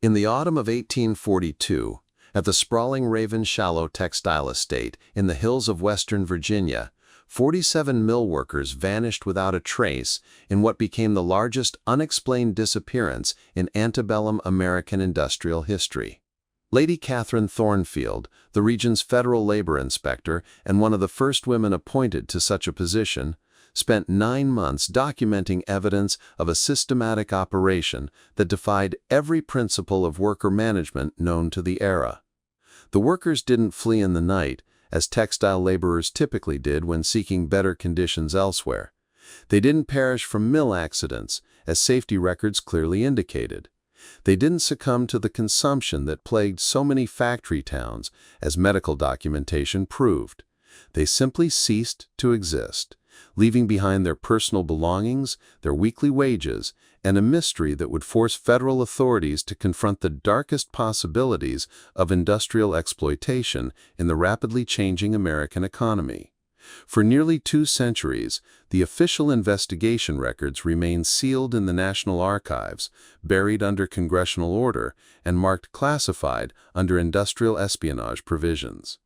In the autumn of 1842, at the sprawling Ravenshollow textile estate in the hills of western Virginia, 47 mill workers vanished without a trace in what became the largest unexplained disappearance in antebellum American industrial history. Lady Catherine Thornfield, the region's federal labor inspector and one of the first women appointed to such a position, spent 9 months documenting evidence of a systematic operation that defied every principle of worker management known to the era. The workers didn't flee in the night, as textile laborers typically did when seeking better conditions elsewhere. They didn't perish from mill accidents, as safety records clearly indicated. They didn't succumb to the consumption that plagued so many factory towns, as medical documentation proved. They simply ceased to exist, leaving behind their personal belongings, their weekly wages, and a mystery that would force federal authorities to confront the darkest possibilities of industrial exploitation in the rapidly changing American economy. For nearly 2 centuries, the official investigation records remain sealed in the National Archives, buried under congressional order, and marked classified under industrial espionage provisions.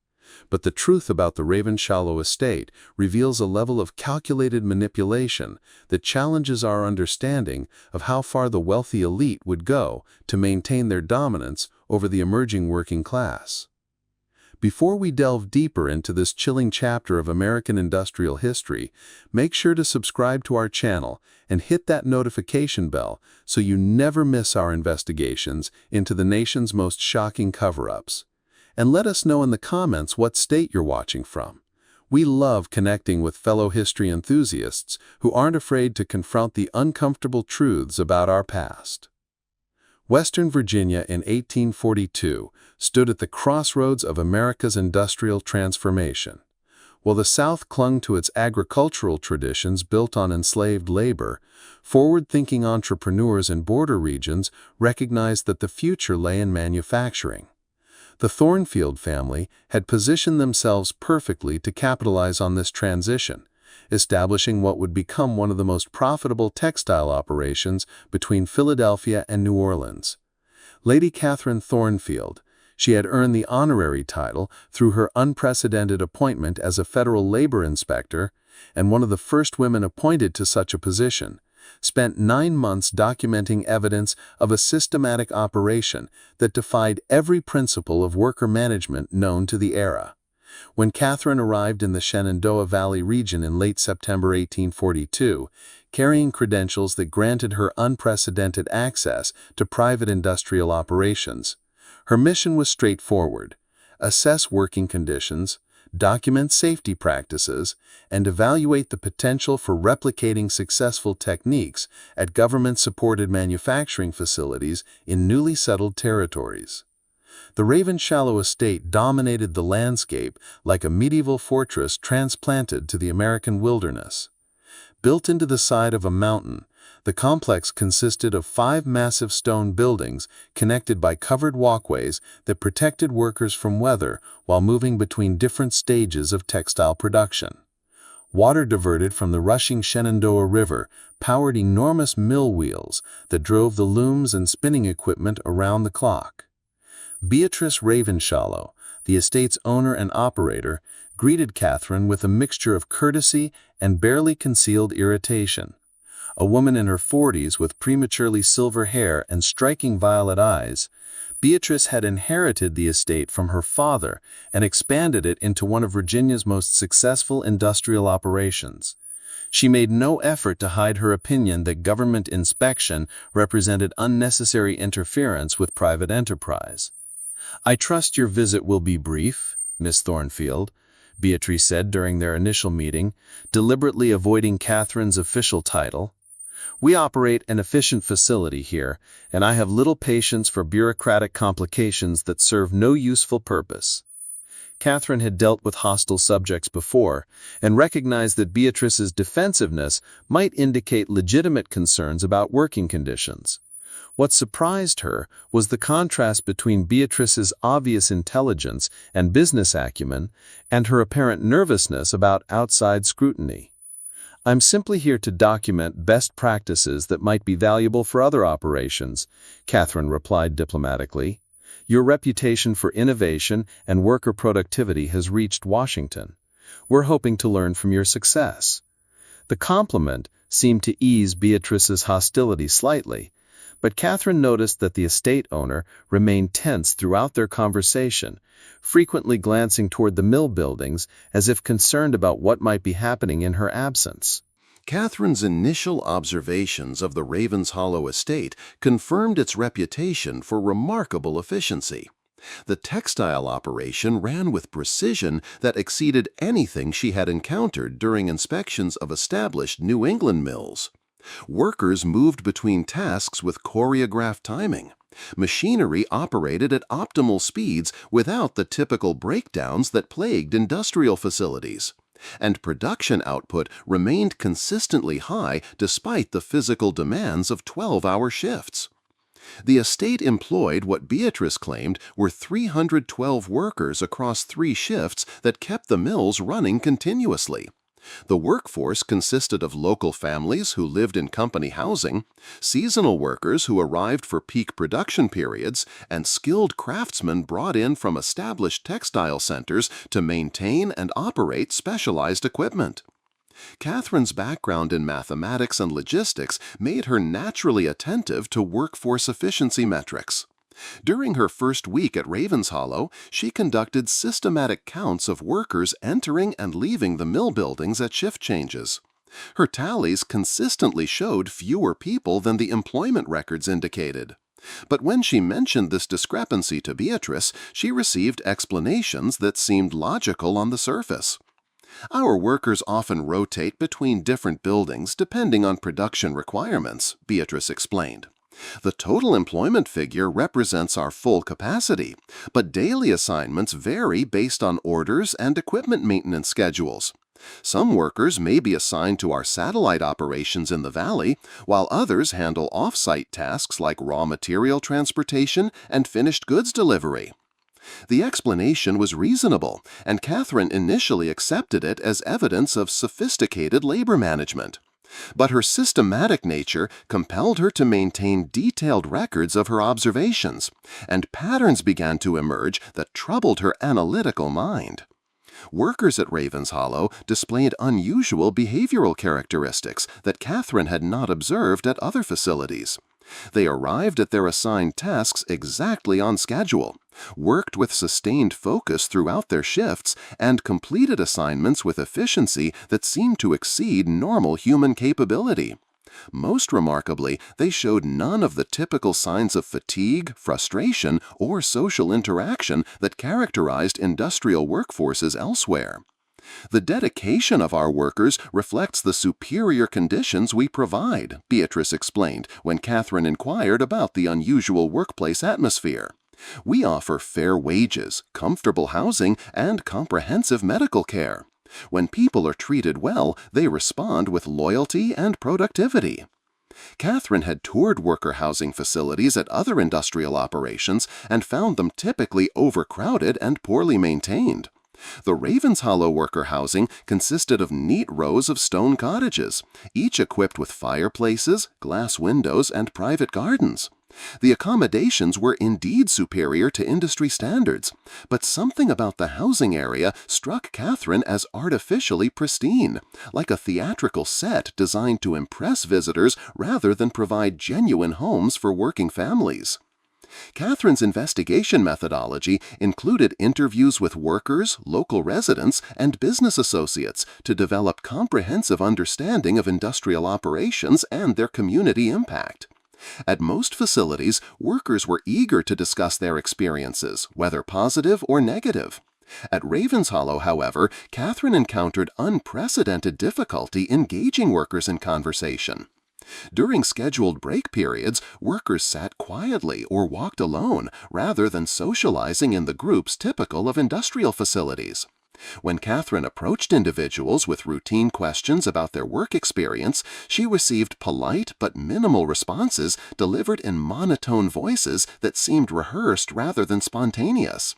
But the truth about the Ravenshollow estate reveals a level of calculated manipulation that challenges our understanding of how far the wealthy elite would go to maintain their dominance over the emerging working class. Before we delve deeper into this chilling chapter of American industrial history, make sure to subscribe to our channel and hit that notification bell so you never miss our investigations into the nation's most shocking cover-ups. And let us know in the comments what state you're watching from. We love connecting with fellow history enthusiasts who aren't afraid to confront the uncomfortable truths about our past. Western Virginia in 1842 stood at the crossroads of America's industrial transformation. While the South clung to its agricultural traditions built on enslaved labor, forward-thinking entrepreneurs in border regions recognized that the future lay in manufacturing. The Thornfield family had positioned themselves perfectly to capitalize on this transition, establishing what would become one of the most profitable textile operations between Philadelphia and New Orleans. Lady Catherine Thornfield, she had earned the honorary title through her unprecedented appointment as a federal labor inspector, and one of the first women appointed to such a position, spent 9 months documenting evidence of a systematic operation that defied every principle of worker management known to the era. When Catherine arrived in the Shenandoah Valley region in late September 1842, carrying credentials that granted her unprecedented access to private industrial operations, her mission was straightforward: assess working conditions, document safety practices, and evaluate the potential for replicating successful techniques at government-supported manufacturing facilities in newly settled territories. The Ravenshollow estate dominated the landscape like a medieval fortress transplanted to the American wilderness. Built into the side of a mountain, the complex consisted of 5 massive stone buildings connected by covered walkways that protected workers from weather while moving between different stages of textile production. Water diverted from the rushing Shenandoah River powered enormous mill wheels that drove the looms and spinning equipment around the clock. Beatrice Ravenshollow, the estate's owner and operator, greeted Catherine with a mixture of courtesy and barely concealed irritation. A woman in her 40s with prematurely silver hair and striking violet eyes, Beatrice had inherited the estate from her father and expanded it into one of Virginia's most successful industrial operations. She made no effort to hide her opinion that government inspection represented unnecessary interference with private enterprise. "I trust your visit will be brief, Miss Thornfield," Beatrice said during their initial meeting, deliberately avoiding Catherine's official title. "We operate an efficient facility here, and I have little patience for bureaucratic complications that serve no useful purpose." Catherine had dealt with hostile subjects before, and recognized that Beatrice's defensiveness might indicate legitimate concerns about working conditions. What surprised her was the contrast between Beatrice's obvious intelligence and business acumen and her apparent nervousness about outside scrutiny. I'm simply here to document best practices that might be valuable for other operations, Catherine replied diplomatically. Your reputation for innovation and worker productivity has reached Washington. We're hoping to learn from your success. The compliment seemed to ease Beatrice's hostility slightly, but Catherine noticed that the estate owner remained tense throughout their conversation, frequently glancing toward the mill buildings as if concerned about what might be happening in her absence. Catherine's initial observations of the Ravenshollow estate confirmed its reputation for remarkable efficiency. The textile operation ran with precision that exceeded anything she had encountered during inspections of established New England mills. Workers moved between tasks with choreographed timing. Machinery operated at optimal speeds without the typical breakdowns that plagued industrial facilities. And production output remained consistently high despite the physical demands of 12-hour shifts. The estate employed what Beatrice claimed were 312 workers across 3 shifts that kept the mills running continuously. The workforce consisted of local families who lived in company housing, seasonal workers who arrived for peak production periods, and skilled craftsmen brought in from established textile centers to maintain and operate specialized equipment. Catherine's background in mathematics and logistics made her naturally attentive to workforce efficiency metrics. During her first week at Ravenshollow, she conducted systematic counts of workers entering and leaving the mill buildings at shift changes. Her tallies consistently showed fewer people than the employment records indicated. But when she mentioned this discrepancy to Beatrice, she received explanations that seemed logical on the surface. Our workers often rotate between different buildings depending on production requirements, Beatrice explained. The total employment figure represents our full capacity, but daily assignments vary based on orders and equipment maintenance schedules. Some workers may be assigned to our satellite operations in the valley, while others handle off-site tasks like raw material transportation and finished goods delivery. The explanation was reasonable, and Catherine initially accepted it as evidence of sophisticated labor management. But her systematic nature compelled her to maintain detailed records of her observations, and patterns began to emerge that troubled her analytical mind. Workers at Ravenshollow displayed unusual behavioral characteristics that Catherine had not observed at other facilities. They arrived at their assigned tasks exactly on schedule, worked with sustained focus throughout their shifts, and completed assignments with efficiency that seemed to exceed normal human capability. Most remarkably, they showed none of the typical signs of fatigue, frustration, or social interaction that characterized industrial workforces elsewhere. The dedication of our workers reflects the superior conditions we provide, Beatrice explained when Catherine inquired about the unusual workplace atmosphere. We offer fair wages, comfortable housing, and comprehensive medical care. When people are treated well, they respond with loyalty and productivity. Catherine had toured worker housing facilities at other industrial operations and found them typically overcrowded and poorly maintained. The Ravenshollow worker housing consisted of neat rows of stone cottages, each equipped with fireplaces, glass windows, and private gardens. The accommodations were indeed superior to industry standards, but something about the housing area struck Catherine as artificially pristine, like a theatrical set designed to impress visitors rather than provide genuine homes for working families. Catherine's investigation methodology included interviews with workers, local residents, and business associates to develop comprehensive understanding of industrial operations and their community impact. At most facilities, workers were eager to discuss their experiences, whether positive or negative. At Ravenshollow, however, Catherine encountered unprecedented difficulty engaging workers in conversation. During scheduled break periods, workers sat quietly or walked alone rather than socializing in the groups typical of industrial facilities. When Catherine approached individuals with routine questions about their work experience, she received polite but minimal responses delivered in monotone voices that seemed rehearsed rather than spontaneous.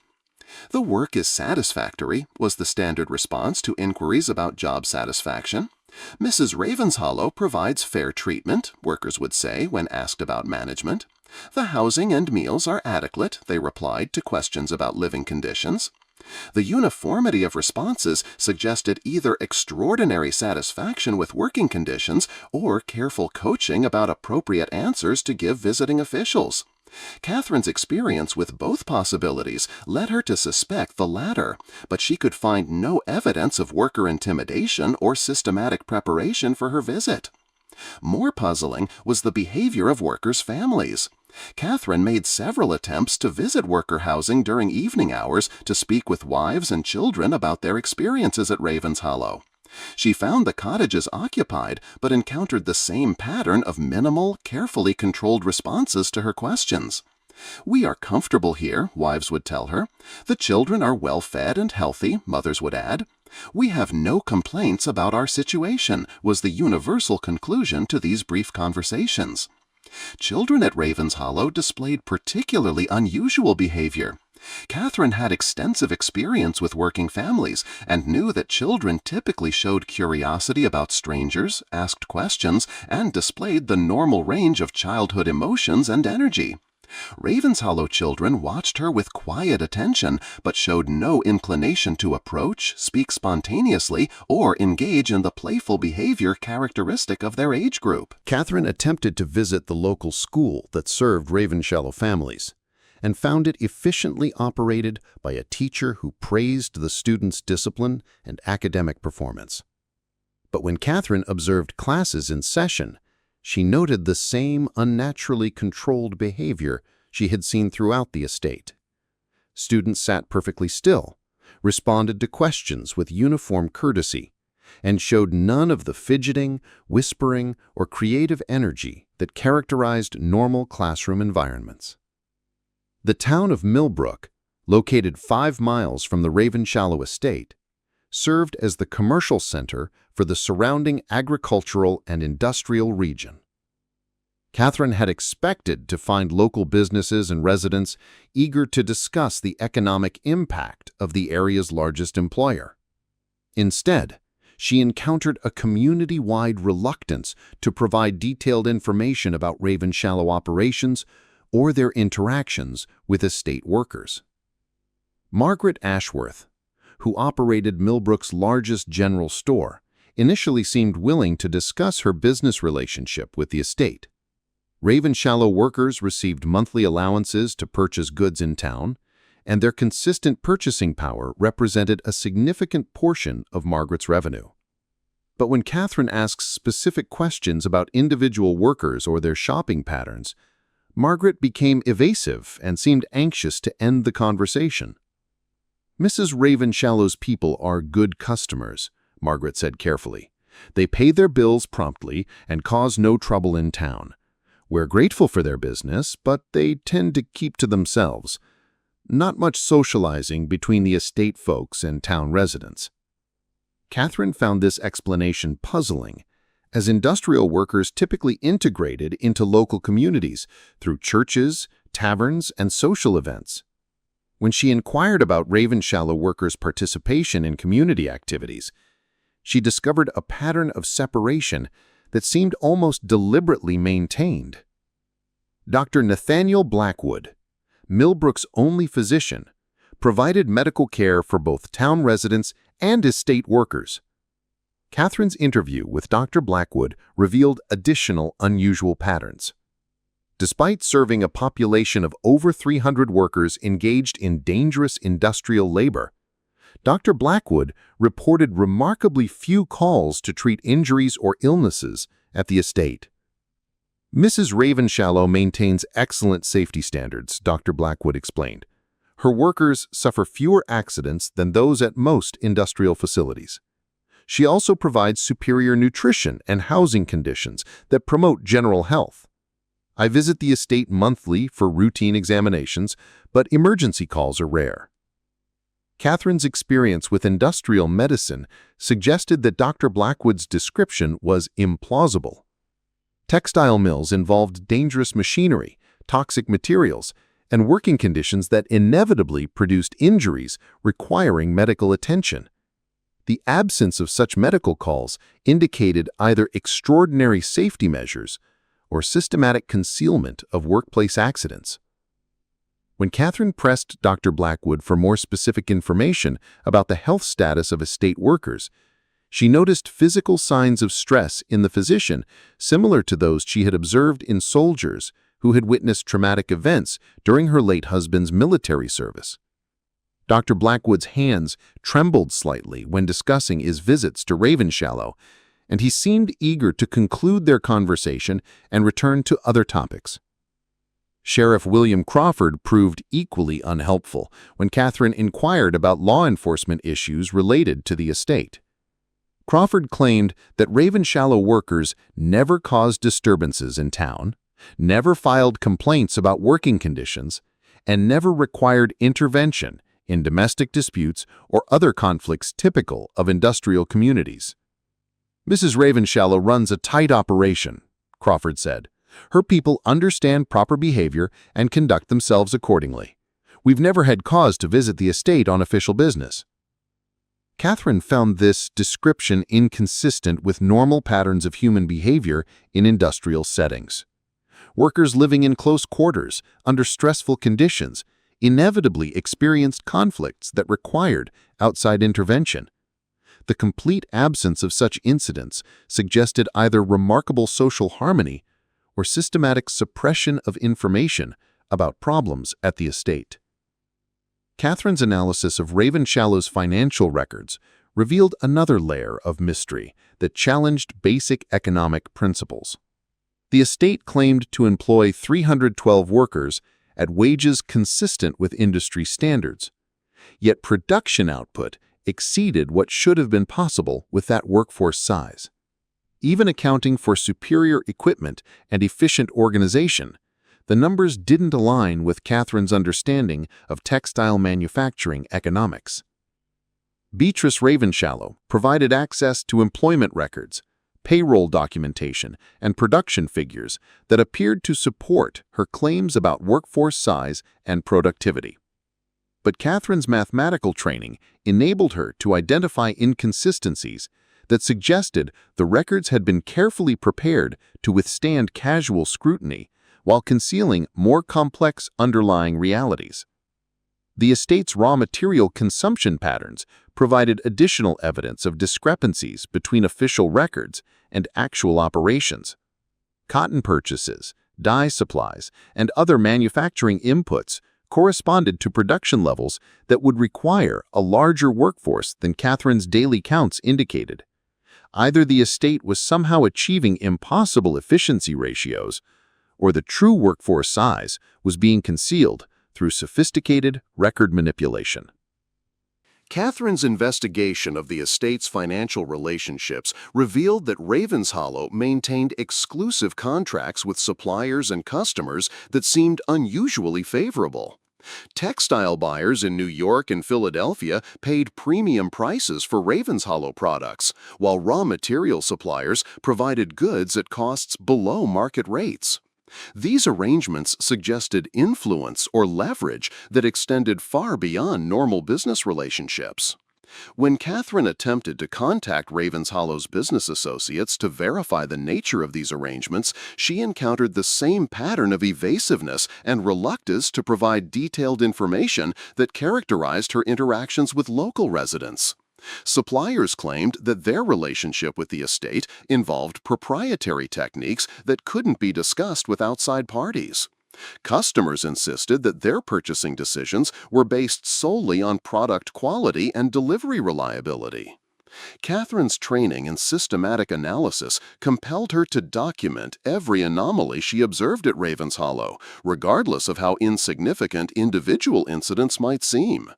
"The work is satisfactory," was the standard response to inquiries about job satisfaction. Mrs. Ravenshollow provides fair treatment, workers would say when asked about management. The housing and meals are adequate, they replied to questions about living conditions. The uniformity of responses suggested either extraordinary satisfaction with working conditions or careful coaching about appropriate answers to give visiting officials. Catherine's experience with both possibilities led her to suspect the latter, but she could find no evidence of worker intimidation or systematic preparation for her visit. More puzzling was the behavior of workers' families. Catherine made several attempts to visit worker housing during evening hours to speak with wives and children about their experiences at Ravenshollow. She found the cottages occupied, but encountered the same pattern of minimal, carefully controlled responses to her questions. "We are comfortable here," wives would tell her. "The children are well fed and healthy," mothers would add. "We have no complaints about our situation," was the universal conclusion to these brief conversations. Children at Ravenshollow displayed particularly unusual behavior. Catherine had extensive experience with working families and knew that children typically showed curiosity about strangers, asked questions, and displayed the normal range of childhood emotions and energy. Ravenshollow children watched her with quiet attention, but showed no inclination to approach, speak spontaneously, or engage in the playful behavior characteristic of their age group. Catherine attempted to visit the local school that served Ravenshollow families, and found it efficiently operated by a teacher who praised the students' discipline and academic performance. But when Catherine observed classes in session, she noted the same unnaturally controlled behavior she had seen throughout the estate. Students sat perfectly still, responded to questions with uniform courtesy, and showed none of the fidgeting, whispering, or creative energy that characterized normal classroom environments. The town of Millbrook, located 5 miles from the Ravenshollow estate, served as the commercial center for the surrounding agricultural and industrial region. Catherine had expected to find local businesses and residents eager to discuss the economic impact of the area's largest employer. Instead, she encountered a community-wide reluctance to provide detailed information about Ravenshollow operations or their interactions with estate workers. Margaret Ashworth, who operated Millbrook's largest general store, initially seemed willing to discuss her business relationship with the estate. Ravenshollow workers received monthly allowances to purchase goods in town, and their consistent purchasing power represented a significant portion of Margaret's revenue. But when Catherine asks specific questions about individual workers or their shopping patterns, Margaret became evasive and seemed anxious to end the conversation. "Mrs. Ravenshallow's people are good customers," Margaret said carefully. "They pay their bills promptly and cause no trouble in town. We're grateful for their business, but they tend to keep to themselves. Not much socializing between the estate folks and town residents." Catherine found this explanation puzzling, as industrial workers typically integrated into local communities through churches, taverns, and social events. When she inquired about Ravenshollow workers' participation in community activities, she discovered a pattern of separation that seemed almost deliberately maintained. Dr. Nathaniel Blackwood, Millbrook's only physician, provided medical care for both town residents and estate workers. Catherine's interview with Dr. Blackwood revealed additional unusual patterns. Despite serving a population of over 300 workers engaged in dangerous industrial labor, Dr. Blackwood reported remarkably few calls to treat injuries or illnesses at the estate. "Mrs. Ravenshollow maintains excellent safety standards," Dr. Blackwood explained. "Her workers suffer fewer accidents than those at most industrial facilities. She also provides superior nutrition and housing conditions that promote general health. I visit the estate monthly for routine examinations, but emergency calls are rare." Catherine's experience with industrial medicine suggested that Dr. Blackwood's description was implausible. Textile mills involved dangerous machinery, toxic materials, and working conditions that inevitably produced injuries requiring medical attention. The absence of such medical calls indicated either extraordinary safety measures or systematic concealment of workplace accidents. When Catherine pressed Dr. Blackwood for more specific information about the health status of estate workers, she noticed physical signs of stress in the physician similar to those she had observed in soldiers who had witnessed traumatic events during her late husband's military service. Dr. Blackwood's hands trembled slightly when discussing his visits to Ravenshollow, and he seemed eager to conclude their conversation and return to other topics. Sheriff William Crawford proved equally unhelpful when Catherine inquired about law enforcement issues related to the estate. Crawford claimed that Ravenshollow workers never caused disturbances in town, never filed complaints about working conditions, and never required intervention in domestic disputes or other conflicts typical of industrial communities. "Mrs. Ravenshollow runs a tight operation," Crawford said. "Her people understand proper behavior and conduct themselves accordingly. We've never had cause to visit the estate on official business." Catherine found this description inconsistent with normal patterns of human behavior in industrial settings. Workers living in close quarters, under stressful conditions, inevitably experienced conflicts that required outside intervention. The complete absence of such incidents suggested either remarkable social harmony or systematic suppression of information about problems at the estate. Catherine's analysis of Ravenshallow's financial records revealed another layer of mystery that challenged basic economic principles. The estate claimed to employ 312 workers at wages consistent with industry standards, yet production output exceeded what should have been possible with that workforce size. Even accounting for superior equipment and efficient organization, the numbers didn't align with Catherine's understanding of textile manufacturing economics. Beatrice Ravenshollow provided access to employment records, payroll documentation, and production figures that appeared to support her claims about workforce size and productivity. But Catherine's mathematical training enabled her to identify inconsistencies that suggested the records had been carefully prepared to withstand casual scrutiny while concealing more complex underlying realities. The estate's raw material consumption patterns provided additional evidence of discrepancies between official records and actual operations. Cotton purchases, dye supplies, and other manufacturing inputs corresponded to production levels that would require a larger workforce than Catherine's daily counts indicated. Either the estate was somehow achieving impossible efficiency ratios, or the true workforce size was being concealed through sophisticated record manipulation. Catherine's investigation of the estate's financial relationships revealed that Ravenshollow maintained exclusive contracts with suppliers and customers that seemed unusually favorable. Textile buyers in New York and Philadelphia paid premium prices for Ravenshollow products, while raw material suppliers provided goods at costs below market rates. These arrangements suggested influence or leverage that extended far beyond normal business relationships. When Catherine attempted to contact Ravenshollow's business associates to verify the nature of these arrangements, she encountered the same pattern of evasiveness and reluctance to provide detailed information that characterized her interactions with local residents. Suppliers claimed that their relationship with the estate involved proprietary techniques that couldn't be discussed with outside parties. Customers insisted that their purchasing decisions were based solely on product quality and delivery reliability. Catherine's training in systematic analysis compelled her to document every anomaly she observed at Ravenshollow, regardless of how insignificant individual incidents might seem.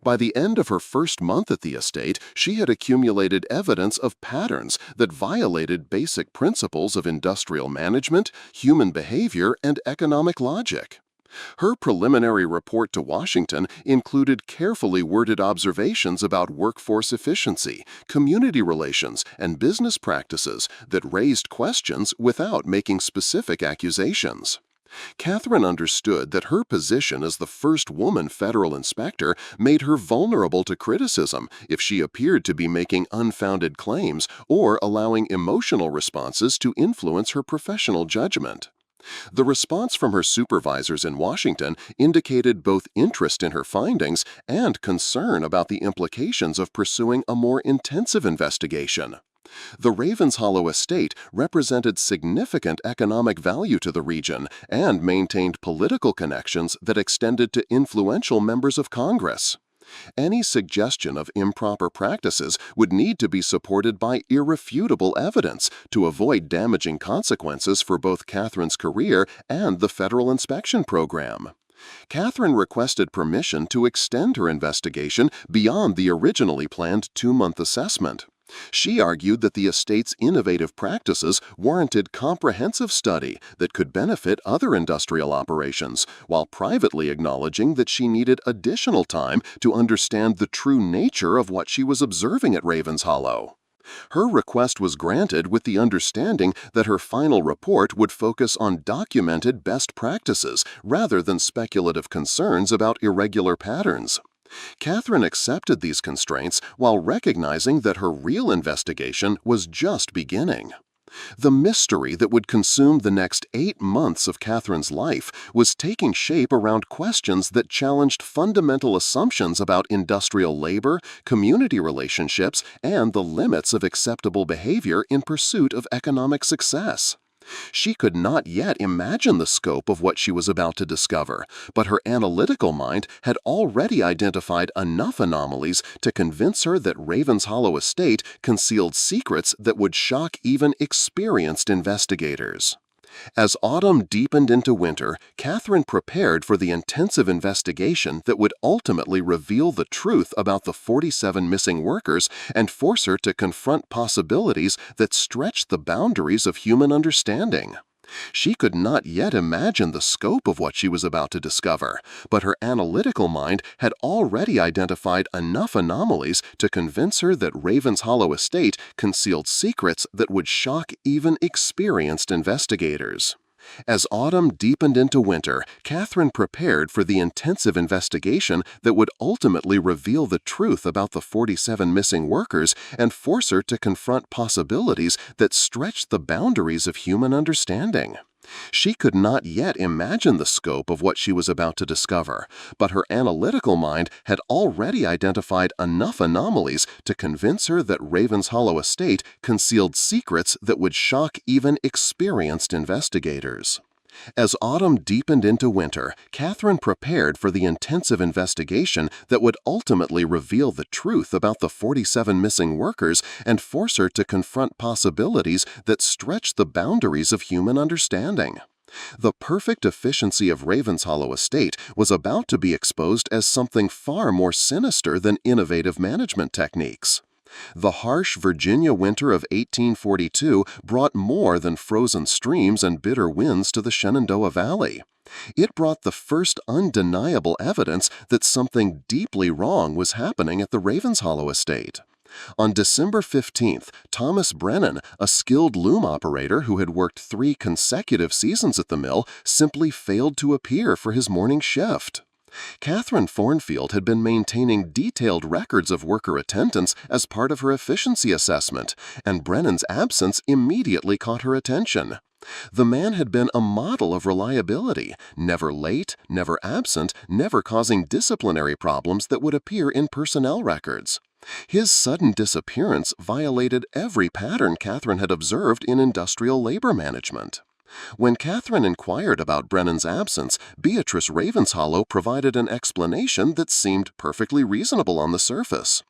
By the end of her first month at the estate, she had accumulated evidence of patterns that violated basic principles of industrial management, human behavior, and economic logic. Her preliminary report to Washington included carefully worded observations about workforce efficiency, community relations, and business practices that raised questions without making specific accusations. Catherine understood that her position as the first woman federal inspector made her vulnerable to criticism if she appeared to be making unfounded claims or allowing emotional responses to influence her professional judgment. The response from her supervisors in Washington indicated both interest in her findings and concern about the implications of pursuing a more intensive investigation. The Ravenshollow estate represented significant economic value to the region and maintained political connections that extended to influential members of Congress. Any suggestion of improper practices would need to be supported by irrefutable evidence to avoid damaging consequences for both Catherine's career and the federal inspection program. Catherine requested permission to extend her investigation beyond the originally planned 2-month assessment. She argued that the estate's innovative practices warranted comprehensive study that could benefit other industrial operations, while privately acknowledging that she needed additional time to understand the true nature of what she was observing at Ravenshollow. Her request was granted with the understanding that her final report would focus on documented best practices rather than speculative concerns about irregular patterns. Catherine accepted these constraints while recognizing that her real investigation was just beginning. The mystery that would consume the next 8 months of Catherine's life was taking shape around questions that challenged fundamental assumptions about industrial labor, community relationships, and the limits of acceptable behavior in pursuit of economic success. She could not yet imagine the scope of what she was about to discover, but her analytical mind had already identified enough anomalies to convince her that Ravenshollow estate concealed secrets that would shock even experienced investigators. As autumn deepened into winter, Catherine prepared for the intensive investigation that would ultimately reveal the truth about the 47 missing workers and force her to confront possibilities that stretched the boundaries of human understanding. She could not yet imagine the scope of what she was about to discover, but her analytical mind had already identified enough anomalies to convince her that Ravenshollow estate concealed secrets that would shock even experienced investigators. As autumn deepened into winter, Catherine prepared for the intensive investigation that would ultimately reveal the truth about the 47 missing workers and force her to confront possibilities that stretched the boundaries of human understanding. She could not yet imagine the scope of what she was about to discover, but her analytical mind had already identified enough anomalies to convince her that Ravenshollow estate concealed secrets that would shock even experienced investigators. As autumn deepened into winter, Catherine prepared for the intensive investigation that would ultimately reveal the truth about the 47 missing workers and force her to confront possibilities that stretched the boundaries of human understanding. The perfect efficiency of Ravenshollow estate was about to be exposed as something far more sinister than innovative management techniques. The harsh Virginia winter of 1842 brought more than frozen streams and bitter winds to the Shenandoah Valley. It brought the first undeniable evidence that something deeply wrong was happening at the Ravenshollow estate. On December 15th, Thomas Brennan, a skilled loom operator who had worked 3 consecutive seasons at the mill, simply failed to appear for his morning shift. Catherine Thornfield had been maintaining detailed records of worker attendance as part of her efficiency assessment, and Brennan's absence immediately caught her attention. The man had been a model of reliability, never late, never absent, never causing disciplinary problems that would appear in personnel records. His sudden disappearance violated every pattern Catherine had observed in industrial labor management. When Catherine inquired about Brennan's absence, Beatrice Ravenshollow provided an explanation that seemed perfectly reasonable on the surface.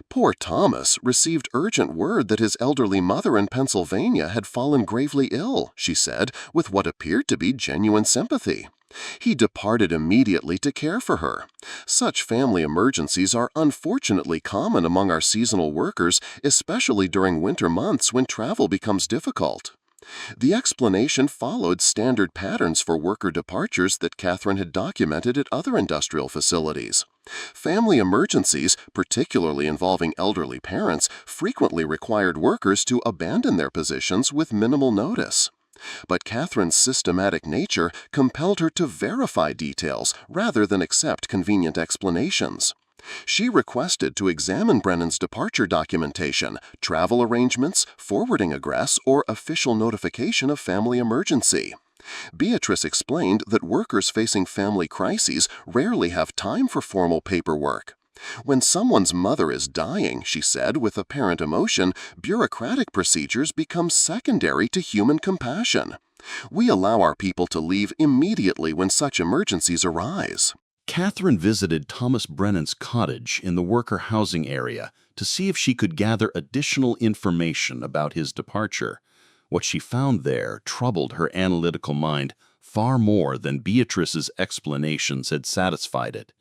Poor Thomas received urgent word that his elderly mother in Pennsylvania had fallen gravely ill, she said, with what appeared to be genuine sympathy. He departed immediately to care for her. Such family emergencies are unfortunately common among our seasonal workers, especially during winter months when travel becomes difficult. The explanation followed standard patterns for worker departures that Catherine had documented at other industrial facilities. Family emergencies, particularly involving elderly parents, frequently required workers to abandon their positions with minimal notice. But Catherine's systematic nature compelled her to verify details rather than accept convenient explanations. She requested to examine Brennan's departure documentation, travel arrangements, forwarding address, or official notification of family emergency. Beatrice explained that workers facing family crises rarely have time for formal paperwork. When someone's mother is dying, she said with apparent emotion, bureaucratic procedures become secondary to human compassion. We allow our people to leave immediately when such emergencies arise. Catherine visited Thomas Brennan's cottage in the worker housing area to see if she could gather additional information about his departure. What she found there troubled her analytical mind far more than Beatrice's explanations had satisfied it.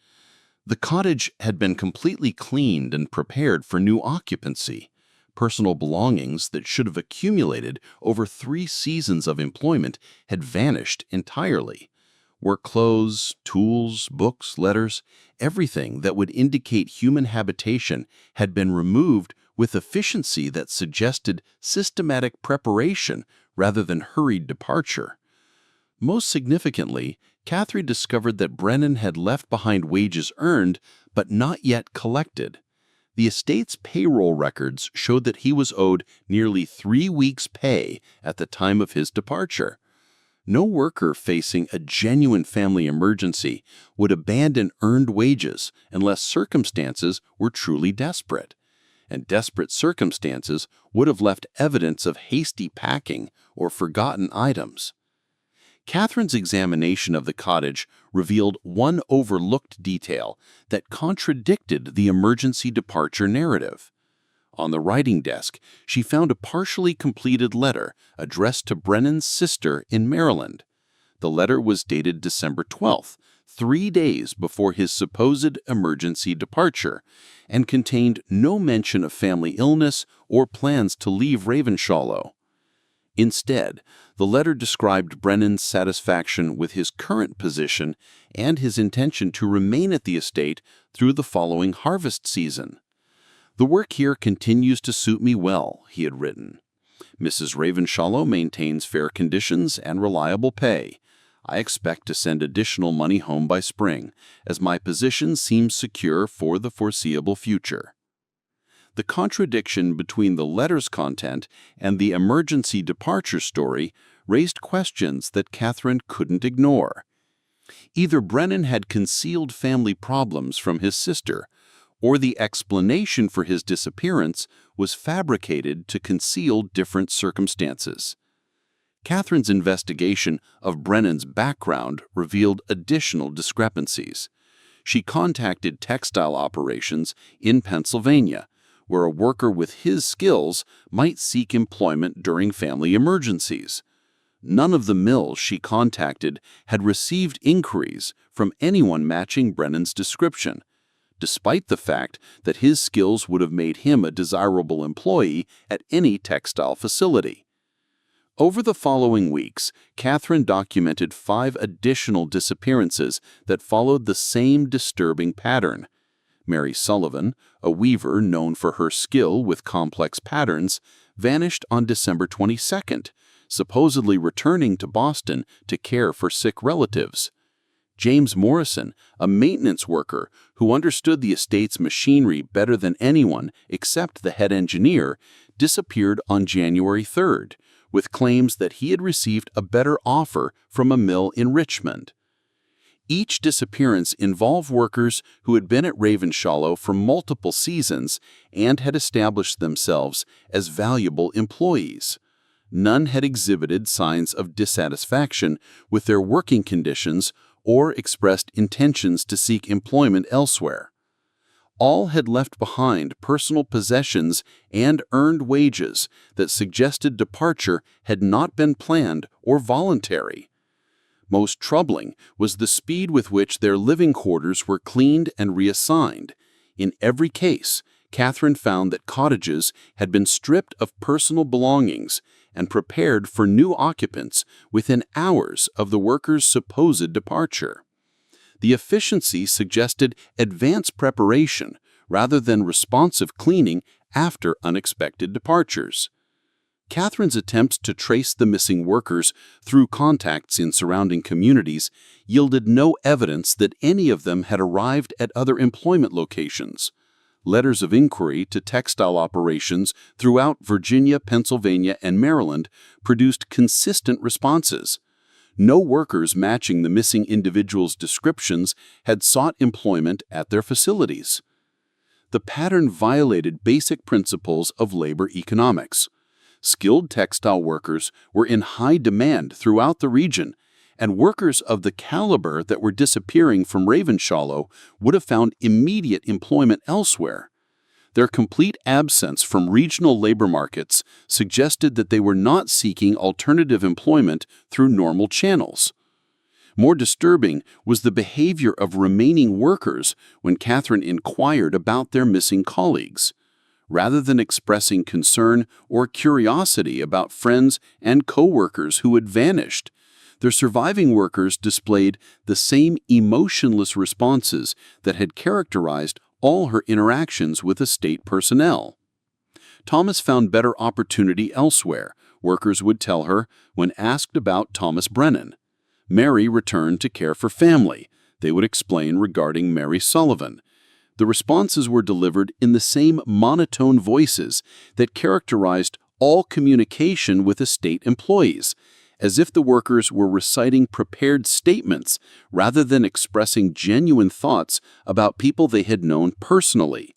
The cottage had been completely cleaned and prepared for new occupancy. Personal belongings that should have accumulated over 3 seasons of employment had vanished entirely. Work clothes, tools, books, letters, everything that would indicate human habitation had been removed with efficiency that suggested systematic preparation rather than hurried departure. Most significantly, Catherine discovered that Brennan had left behind wages earned but not yet collected. The estate's payroll records showed that he was owed nearly 3 weeks' pay at the time of his departure. No worker facing a genuine family emergency would abandon earned wages unless circumstances were truly desperate, and desperate circumstances would have left evidence of hasty packing or forgotten items. Catherine's examination of the cottage revealed one overlooked detail that contradicted the emergency departure narrative. On the writing desk, she found a partially completed letter addressed to Brennan's sister in Maryland. The letter was dated December 12th, 3 days before his supposed emergency departure, and contained no mention of family illness or plans to leave Ravenshollow. Instead, the letter described Brennan's satisfaction with his current position and his intention to remain at the estate through the following harvest season. "The work here continues to suit me well," he had written. "Mrs. Ravenshollow maintains fair conditions and reliable pay. I expect to send additional money home by spring, as my position seems secure for the foreseeable future." The contradiction between the letter's content and the emergency departure story raised questions that Catherine couldn't ignore. Either Brennan had concealed family problems from his sister, or the explanation for his disappearance was fabricated to conceal different circumstances. Catherine's investigation of Brennan's background revealed additional discrepancies. She contacted textile operations in Pennsylvania, where a worker with his skills might seek employment during family emergencies. None of the mills she contacted had received inquiries from anyone matching Brennan's description, despite the fact that his skills would have made him a desirable employee at any textile facility. Over the following weeks, Catherine documented 5 additional disappearances that followed the same disturbing pattern. Mary Sullivan, a weaver known for her skill with complex patterns, vanished on December 22nd, supposedly returning to Boston to care for sick relatives. James Morrison, a maintenance worker who understood the estate's machinery better than anyone except the head engineer, disappeared on January 3rd, with claims that he had received a better offer from a mill in Richmond. Each disappearance involved workers who had been at Ravenshollow for multiple seasons and had established themselves as valuable employees. None had exhibited signs of dissatisfaction with their working conditions or expressed intentions to seek employment elsewhere. All had left behind personal possessions and earned wages that suggested departure had not been planned or voluntary. Most troubling was the speed with which their living quarters were cleaned and reassigned. In every case, Catherine found that cottages had been stripped of personal belongings and prepared for new occupants within hours of the workers' supposed departure. The efficiency suggested advanced preparation rather than responsive cleaning after unexpected departures. Catherine's attempts to trace the missing workers through contacts in surrounding communities yielded no evidence that any of them had arrived at other employment locations. Letters of inquiry to textile operations throughout Virginia, Pennsylvania, and Maryland produced consistent responses. No workers matching the missing individuals' descriptions had sought employment at their facilities. The pattern violated basic principles of labor economics. Skilled textile workers were in high demand throughout the region, and workers of the caliber that were disappearing from Ravenshollow would have found immediate employment elsewhere. Their complete absence from regional labor markets suggested that they were not seeking alternative employment through normal channels. More disturbing was the behavior of remaining workers when Catherine inquired about their missing colleagues. Rather than expressing concern or curiosity about friends and co-workers who had vanished, their surviving workers displayed the same emotionless responses that had characterized all her interactions with estate personnel. Thomas found better opportunity elsewhere, workers would tell her when asked about Thomas Brennan. Mary returned to care for family, they would explain regarding Mary Sullivan. The responses were delivered in the same monotone voices that characterized all communication with estate employees, as if the workers were reciting prepared statements rather than expressing genuine thoughts about people they had known personally.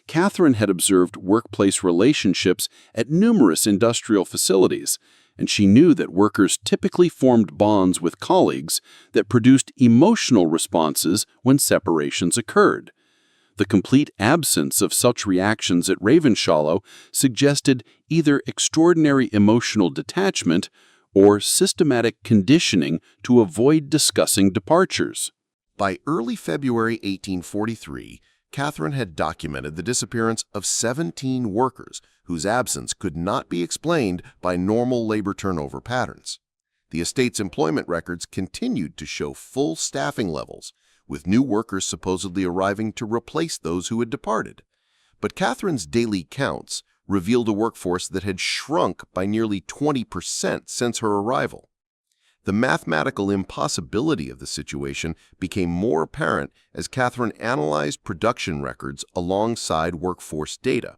Catherine had observed workplace relationships at numerous industrial facilities, and she knew that workers typically formed bonds with colleagues that produced emotional responses when separations occurred. The complete absence of such reactions at Ravenshollow suggested either extraordinary emotional detachment or systematic conditioning to avoid discussing departures. By early February 1843, Catherine had documented the disappearance of 17 workers whose absence could not be explained by normal labor turnover patterns. The estate's employment records continued to show full staffing levels, with new workers supposedly arriving to replace those who had departed. But Catherine's daily counts revealed a workforce that had shrunk by nearly 20% since her arrival. The mathematical impossibility of the situation became more apparent as Catherine analyzed production records alongside workforce data.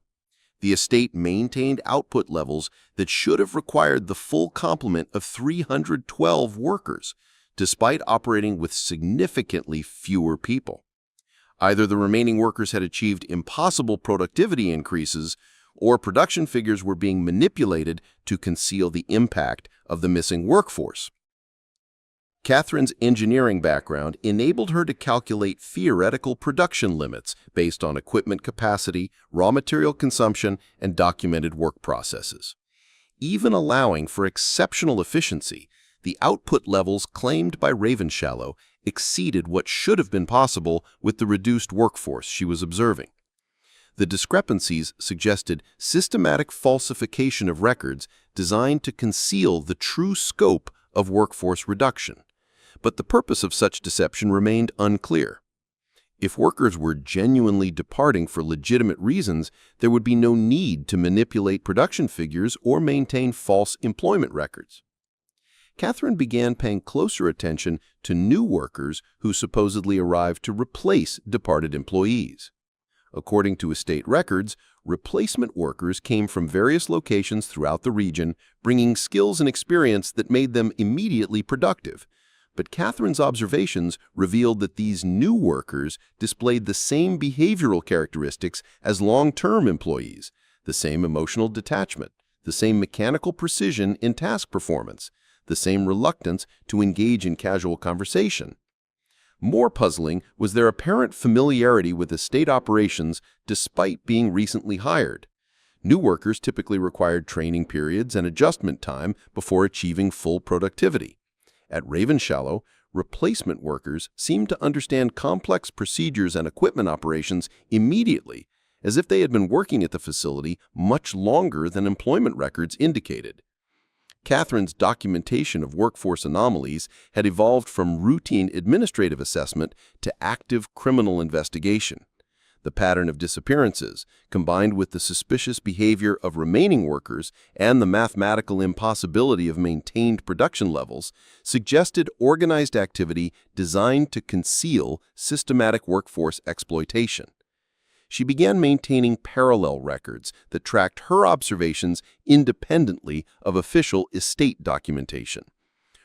The estate maintained output levels that should have required the full complement of 312 workers, despite operating with significantly fewer people. Either the remaining workers had achieved impossible productivity increases, or production figures were being manipulated to conceal the impact of the missing workforce. Catherine's engineering background enabled her to calculate theoretical production limits based on equipment capacity, raw material consumption, and documented work processes. Even allowing for exceptional efficiency, the output levels claimed by Ravenshollow exceeded what should have been possible with the reduced workforce she was observing. The discrepancies suggested systematic falsification of records designed to conceal the true scope of workforce reduction. But the purpose of such deception remained unclear. If workers were genuinely departing for legitimate reasons, there would be no need to manipulate production figures or maintain false employment records. Catherine began paying closer attention to new workers who supposedly arrived to replace departed employees. According to estate records, replacement workers came from various locations throughout the region, bringing skills and experience that made them immediately productive. But Catherine's observations revealed that these new workers displayed the same behavioral characteristics as long-term employees, the same emotional detachment, the same mechanical precision in task performance, the same reluctance to engage in casual conversation. More puzzling was their apparent familiarity with estate operations despite being recently hired. New workers typically required training periods and adjustment time before achieving full productivity. At Ravenshollow, replacement workers seemed to understand complex procedures and equipment operations immediately, as if they had been working at the facility much longer than employment records indicated. Catherine's documentation of workforce anomalies had evolved from routine administrative assessment to active criminal investigation. The pattern of disappearances, combined with the suspicious behavior of remaining workers and the mathematical impossibility of maintained production levels, suggested organized activity designed to conceal systematic workforce exploitation. She began maintaining parallel records that tracked her observations independently of official estate documentation.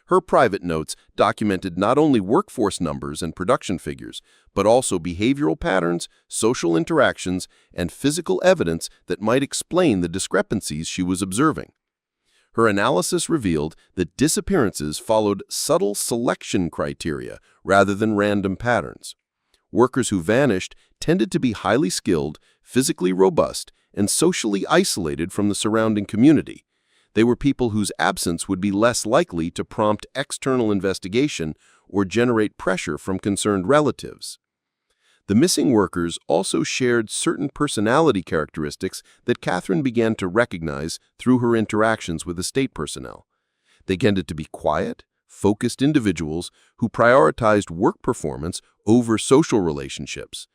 Her private notes documented not only workforce numbers and production figures, but also behavioral patterns, social interactions, and physical evidence that might explain the discrepancies she was observing. Her analysis revealed that disappearances followed subtle selection criteria rather than random patterns. Workers who vanished tended to be highly skilled, physically robust, and socially isolated from the surrounding community. They were people whose absence would be less likely to prompt external investigation or generate pressure from concerned relatives. The missing workers also shared certain personality characteristics that Catherine began to recognize through her interactions with estate personnel. They tended to be quiet, focused individuals who prioritized work performance over social relationships.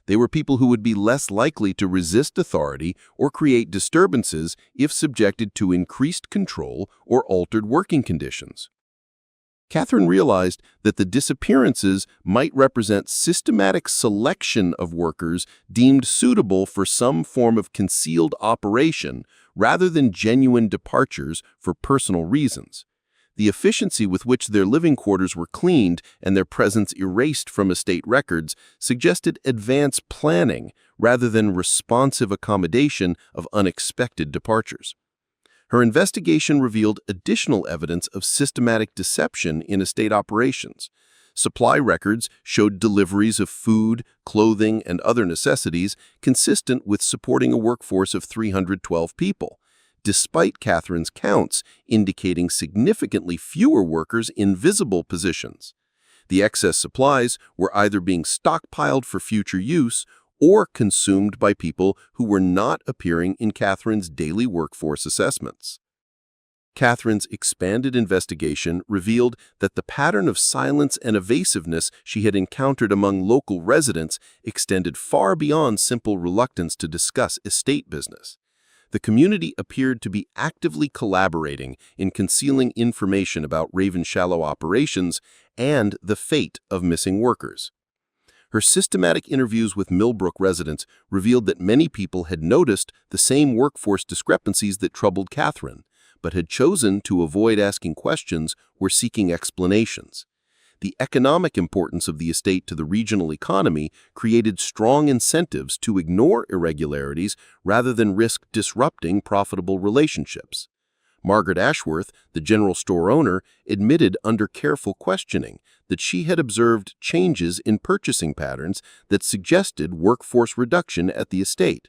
They were people who would be less likely to resist authority or create disturbances if subjected to increased control or altered working conditions. Catherine realized that the disappearances might represent systematic selection of workers deemed suitable for some form of concealed operation rather than genuine departures for personal reasons. The efficiency with which their living quarters were cleaned and their presence erased from estate records suggested advanced planning rather than responsive accommodation of unexpected departures. Her investigation revealed additional evidence of systematic deception in estate operations. Supply records showed deliveries of food, clothing, and other necessities consistent with supporting a workforce of 312 people, despite Catherine's counts indicating significantly fewer workers in visible positions. The excess supplies were either being stockpiled for future use or consumed by people who were not appearing in Catherine's daily workforce assessments. Catherine's expanded investigation revealed that the pattern of silence and evasiveness she had encountered among local residents extended far beyond simple reluctance to discuss estate business. The community appeared to be actively collaborating in concealing information about Ravenshollow operations and the fate of missing workers. Her systematic interviews with Millbrook residents revealed that many people had noticed the same workforce discrepancies that troubled Catherine, but had chosen to avoid asking questions or seeking explanations. The economic importance of the estate to the regional economy created strong incentives to ignore irregularities rather than risk disrupting profitable relationships. Margaret Ashworth, the general store owner, admitted under careful questioning that she had observed changes in purchasing patterns that suggested workforce reduction at the estate.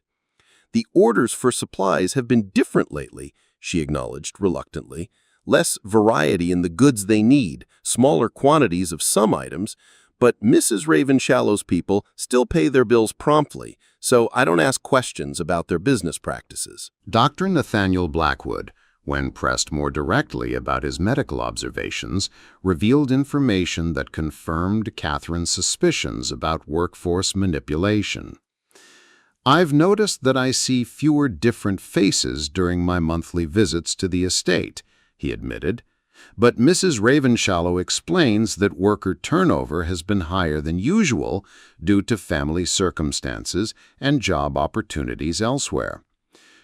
"The orders for supplies have been different lately," she acknowledged reluctantly. "Less variety in the goods they need, smaller quantities of some items, but Mrs. Ravenshallow's people still pay their bills promptly, so I don't ask questions about their business practices." Dr. Nathaniel Blackwood, when pressed more directly about his medical observations, revealed information that confirmed Catherine's suspicions about workforce manipulation. "I've noticed that I see fewer different faces during my monthly visits to the estate," he admitted, "but Mrs. Ravenshollow explains that worker turnover has been higher than usual due to family circumstances and job opportunities elsewhere.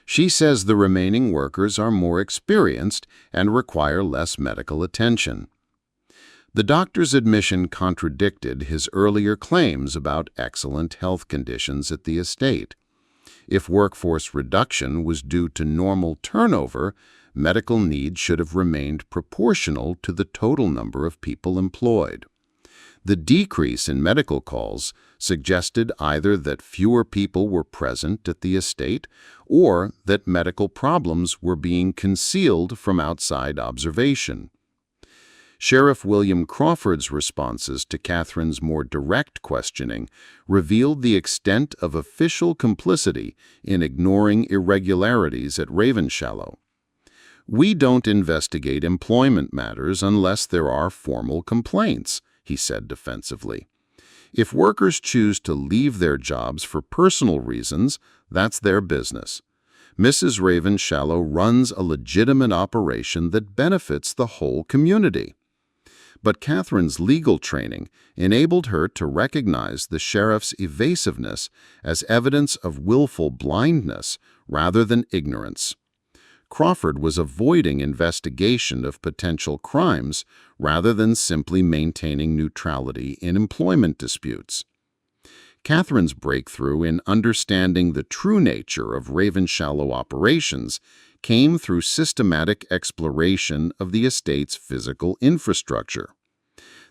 She says the remaining workers are more experienced and require less medical attention." The doctor's admission contradicted his earlier claims about excellent health conditions at the estate. If workforce reduction was due to normal turnover, medical needs should have remained proportional to the total number of people employed. The decrease in medical calls suggested either that fewer people were present at the estate or that medical problems were being concealed from outside observation. Sheriff William Crawford's responses to Catherine's more direct questioning revealed the extent of official complicity in ignoring irregularities at Ravenshollow. "We don't investigate employment matters unless there are formal complaints," he said defensively. If workers choose to leave their jobs for personal reasons, that's their business. Mrs. Ravenshollow runs a legitimate operation that benefits the whole community. But Catherine's legal training enabled her to recognize the sheriff's evasiveness as evidence of willful blindness rather than ignorance. Crawford was avoiding investigation of potential crimes rather than simply maintaining neutrality in employment disputes. Catherine's breakthrough in understanding the true nature of Ravenshollow operations came through systematic exploration of the estate's physical infrastructure.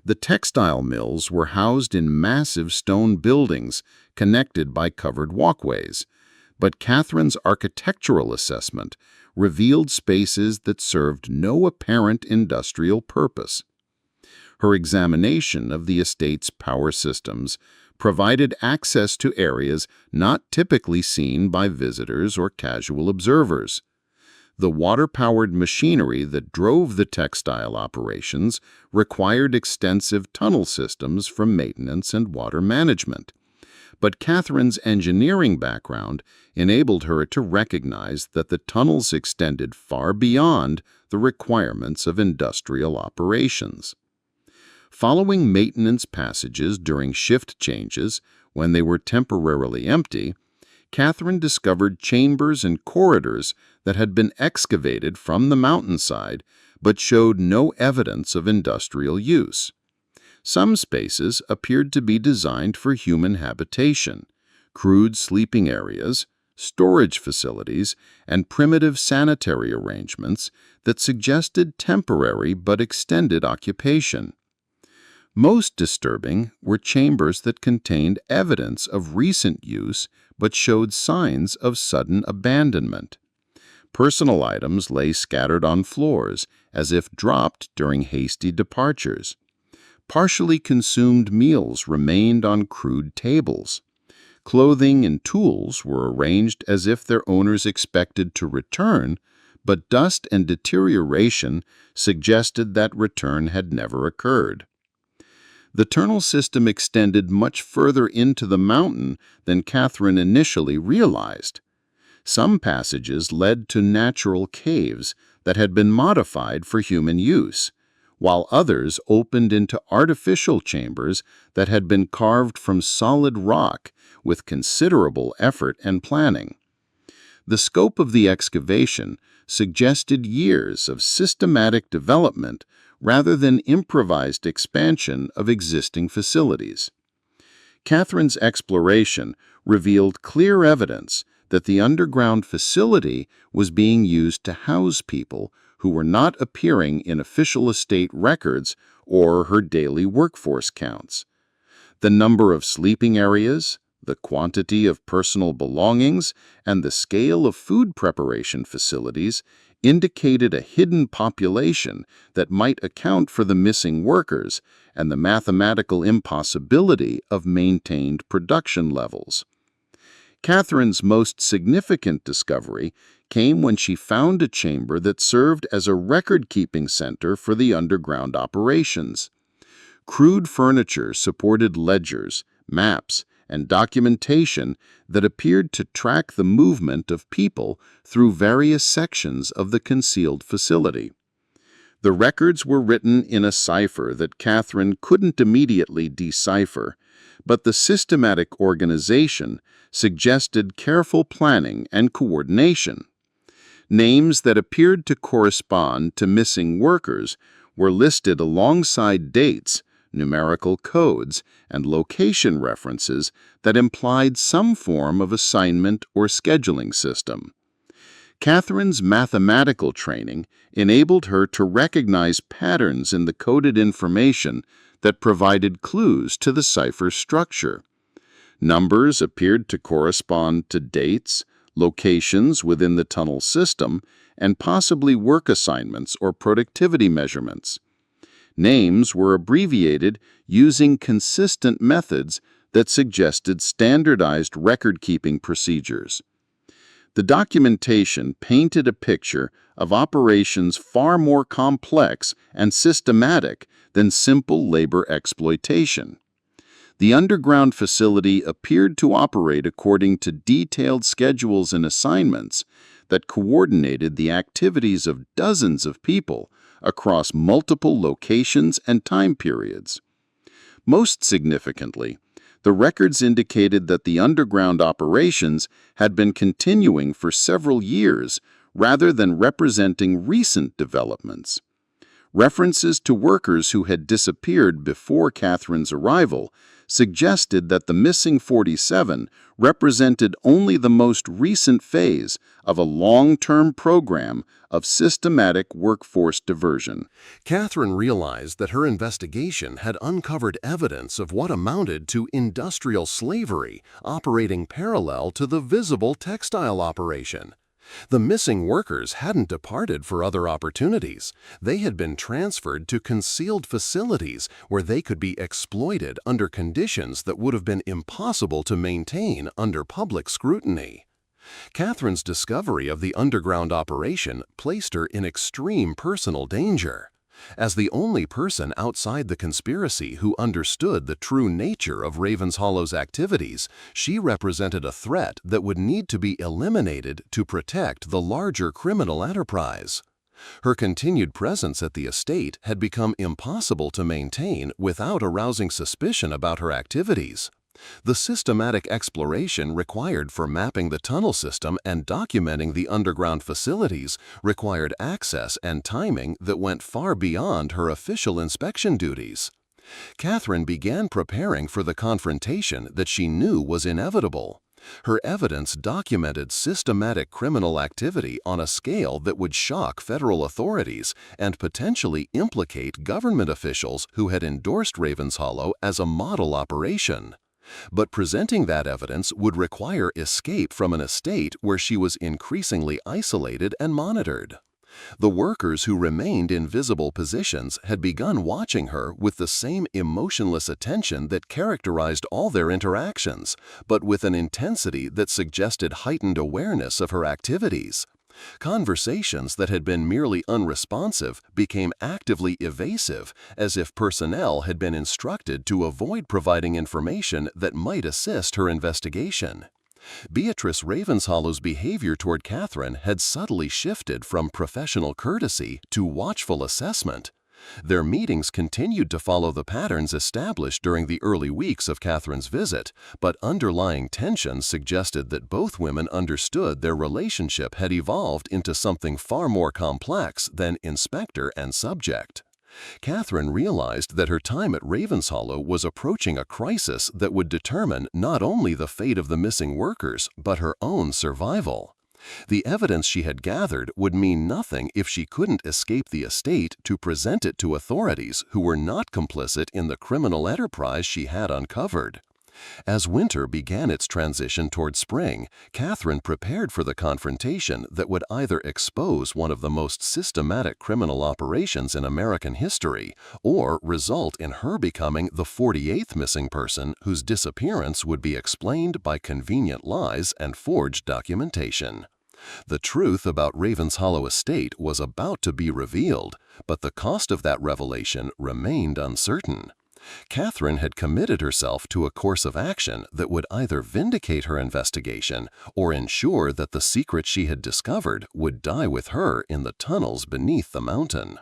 The textile mills were housed in massive stone buildings connected by covered walkways, but Catherine's architectural assessment revealed spaces that served no apparent industrial purpose. Her examination of the estate's power systems provided access to areas not typically seen by visitors or casual observers. The water-powered machinery that drove the textile operations required extensive tunnel systems for maintenance and water management. But Catherine's engineering background enabled her to recognize that the tunnels extended far beyond the requirements of industrial operations. Following maintenance passages during shift changes, when they were temporarily empty, Catherine discovered chambers and corridors that had been excavated from the mountainside but showed no evidence of industrial use. Some spaces appeared to be designed for human habitation, crude sleeping areas, storage facilities, and primitive sanitary arrangements that suggested temporary but extended occupation. Most disturbing were chambers that contained evidence of recent use but showed signs of sudden abandonment. Personal items lay scattered on floors as if dropped during hasty departures. Partially consumed meals remained on crude tables. Clothing and tools were arranged as if their owners expected to return, but dust and deterioration suggested that return had never occurred. The tunnel system extended much further into the mountain than Catherine initially realized. Some passages led to natural caves that had been modified for human use, while others opened into artificial chambers that had been carved from solid rock with considerable effort and planning. The scope of the excavation suggested years of systematic development rather than improvised expansion of existing facilities. Catherine's exploration revealed clear evidence that the underground facility was being used to house people who were not appearing in official estate records or her daily workforce counts. The number of sleeping areas, the quantity of personal belongings, and the scale of food preparation facilities indicated a hidden population that might account for the missing workers and the mathematical impossibility of maintained production levels. Catherine's most significant discovery came when she found a chamber that served as a record-keeping center for the underground operations. Crude furniture supported ledgers, maps, and documentation that appeared to track the movement of people through various sections of the concealed facility. The records were written in a cipher that Catherine couldn't immediately decipher, but the systematic organization suggested careful planning and coordination. Names that appeared to correspond to missing workers were listed alongside dates, numerical codes, and location references that implied some form of assignment or scheduling system. Catherine's mathematical training enabled her to recognize patterns in the coded information that provided clues to the cipher's structure. Numbers appeared to correspond to dates, locations within the tunnel system, and possibly work assignments or productivity measurements. Names were abbreviated using consistent methods that suggested standardized record-keeping procedures. The documentation painted a picture of operations far more complex and systematic than simple labor exploitation. The underground facility appeared to operate according to detailed schedules and assignments that coordinated the activities of dozens of people across multiple locations and time periods. Most significantly, the records indicated that the underground operations had been continuing for several years rather than representing recent developments. References to workers who had disappeared before Catherine's arrival suggested that the missing 47 represented only the most recent phase of a long-term program of systematic workforce diversion. Catherine realized that her investigation had uncovered evidence of what amounted to industrial slavery operating parallel to the visible textile operation. The missing workers hadn't departed for other opportunities. They had been transferred to concealed facilities where they could be exploited under conditions that would have been impossible to maintain under public scrutiny. Catherine's discovery of the underground operation placed her in extreme personal danger. As the only person outside the conspiracy who understood the true nature of Ravenshollow's activities, she represented a threat that would need to be eliminated to protect the larger criminal enterprise. Her continued presence at the estate had become impossible to maintain without arousing suspicion about her activities. The systematic exploration required for mapping the tunnel system and documenting the underground facilities required access and timing that went far beyond her official inspection duties. Catherine began preparing for the confrontation that she knew was inevitable. Her evidence documented systematic criminal activity on a scale that would shock federal authorities and potentially implicate government officials who had endorsed Ravenshollow as a model operation. But presenting that evidence would require escape from an estate where she was increasingly isolated and monitored. The workers who remained in visible positions had begun watching her with the same emotionless attention that characterized all their interactions, but with an intensity that suggested heightened awareness of her activities. Conversations that had been merely unresponsive became actively evasive, as if personnel had been instructed to avoid providing information that might assist her investigation. Beatrice Ravenshollow's behavior toward Catherine had subtly shifted from professional courtesy to watchful assessment. Their meetings continued to follow the patterns established during the early weeks of Catherine's visit, but underlying tension suggested that both women understood their relationship had evolved into something far more complex than inspector and subject. Catherine realized that her time at Ravenshollow was approaching a crisis that would determine not only the fate of the missing workers, but her own survival. The evidence she had gathered would mean nothing if she couldn't escape the estate to present it to authorities who were not complicit in the criminal enterprise she had uncovered. As winter began its transition toward spring, Catherine prepared for the confrontation that would either expose one of the most systematic criminal operations in American history or result in her becoming the 48th missing person whose disappearance would be explained by convenient lies and forged documentation. The truth about Ravenshollow Estate was about to be revealed, but the cost of that revelation remained uncertain. Catherine had committed herself to a course of action that would either vindicate her investigation or ensure that the secret she had discovered would die with her in the tunnels beneath the mountain.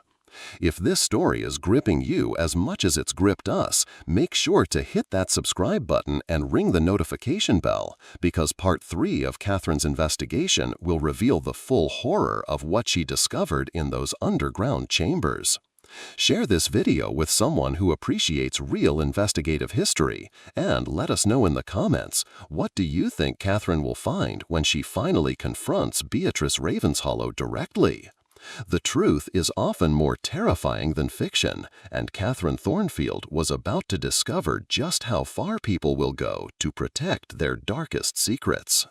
If this story is gripping you as much as it's gripped us, make sure to hit that subscribe button and ring the notification bell, because Part 3 of Catherine's investigation will reveal the full horror of what she discovered in those underground chambers. Share this video with someone who appreciates real investigative history, and let us know in the comments, what do you think Catherine will find when she finally confronts Beatrice Ravenshollow directly? The truth is often more terrifying than fiction, and Catherine Thornfield was about to discover just how far people will go to protect their darkest secrets.